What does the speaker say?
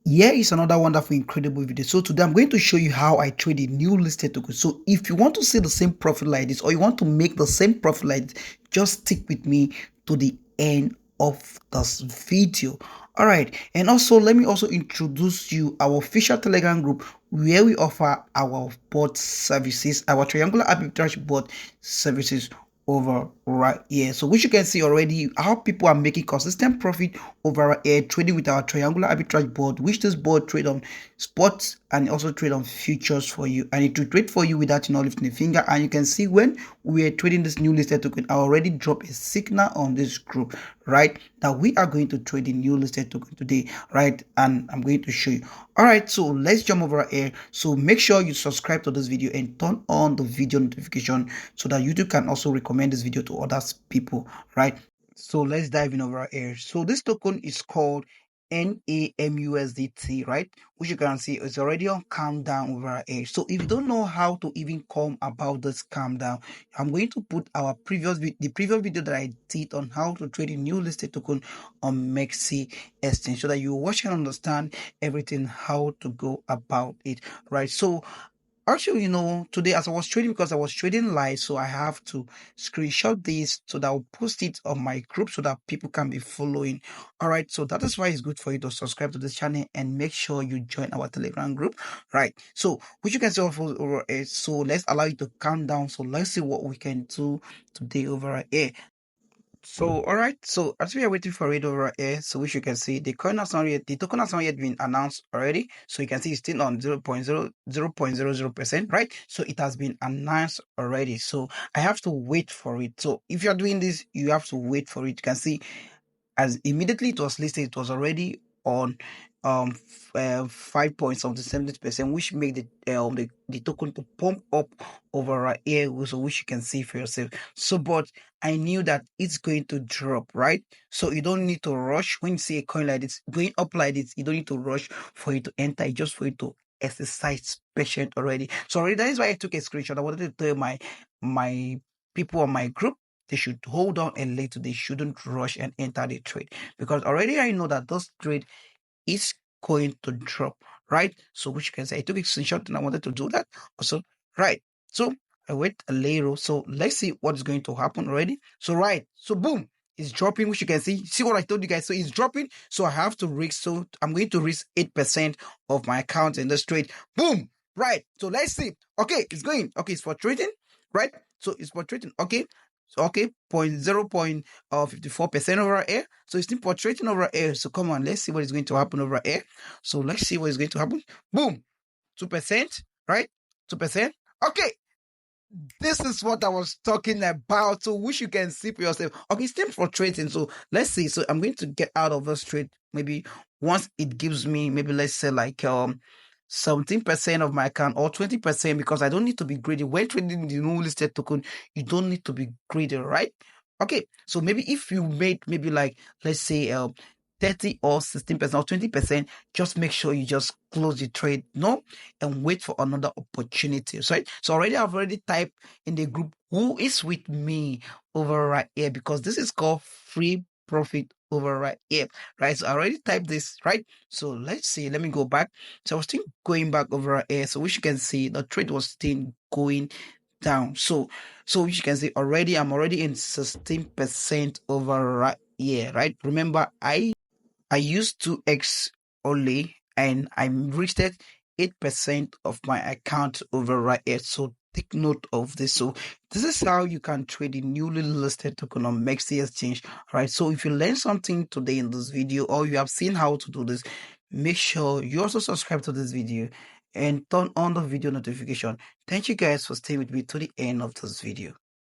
Here is another wonderful, incredible video. So today I'm going to show you how I trade a new listed token. So if you want to see the same profit like this, or you want to make the same profit like this, just stick with me to the end of this video. All right, and also let me also introduce you our official Telegram group where we offer our bot services, our triangular arbitrage bot services over right here. So which you can see already how people are making consistent profit over here trading with our triangular arbitrage board, which this board trade on spots and also trade on futures for you, and it will trade for you without you not lifting a finger. And you can see when we are trading this new listed token, I already dropped a signal on this group, right, that we are going to trade the new listed token today, right, and I'm going to show you. All right, so let's jump over here. So make sure you subscribe to this video and turn on the video notification so that YouTube can also recommend this video to other people, right? So let's dive in over here. So this token is called NAMUSDT, right? Which you can see is already on calm down over here. So if you don't know how to even come about this calm down, I'm going to put the previous video that I did on how to trade a new listed token on Mexc exchange, so that you watch and understand everything how to go about it, right? So actually, today as I was trading, because I was trading live, so I have to screenshot this so that I'll post it on my group so that people can be following. All right, so that is why it's good for you to subscribe to this channel and make sure you join our Telegram group, right? So, which you can see over here. So let's allow you to count down. So let's see what we can do today over here. So all right, so as we are waiting for it over here, so which you can see the token has not yet been announced already. So you can see it's still on 0.00%, right? So it has been announced already. So I have to wait for it. So if you're doing this, you have to wait for it. You can see as immediately it was listed, it was already on 5 points of the 70%, which made the token to pump up over right here, so which you can see for yourself. So but I knew that it's going to drop, right? So you don't need to rush when you see a coin like this going up like this. You don't need to rush for you to enter, just for you to exercise patient already. So already that is why I took a screenshot. I wanted to tell my people on my group they should hold on a little. They shouldn't rush and enter the trade, because already I know that this trade is going to drop, right? So which you can say I took a screenshot and I wanted to do that also, right? So I wait a little. So let's see what is going to happen already. So right, so boom, it's dropping, which you can see what I told you guys. So it's dropping, so I have to risk. So I'm going to risk 8% of my account in this trade. Boom, right? So let's see. Okay, it's going. Okay, it's for trading, right? So it's for trading. Okay, okay, 0.54% over here. So it's still portraying over here. So come on, let's see what is going to happen over here. So let's see what is going to happen. Boom, 2%, right? 2%. Okay, this is what I was talking about. So which you can see for yourself. Okay, it's still for trading. So let's see. So I'm going to get out of this trade maybe once it gives me maybe, let's say, like 17% of my account or 20%, because I don't need to be greedy. When trading the new listed token, you don't need to be greedy, right? Okay, so maybe if you made maybe like, let's say 30 or 16% or 20%, just make sure you just close the trade, no, and wait for another opportunity. Right? So I've already typed in the group who is with me over right here, because this is called free profit over right here, right? So I already typed this, right? So let's see, let me go back. So I was still going back over here, so which you can see the trade was still going down. So which you can see already, I'm already in 16% over right here, right? Remember, I used 2x only, and I reached 8% of my account over right here. So take note of this. So this is how you can trade the newly listed token on Mexc exchange, right? So if you learned something today in this video, or you have seen how to do this, make sure you also subscribe to this video and turn on the video notification. Thank you guys for staying with me to the end of this video.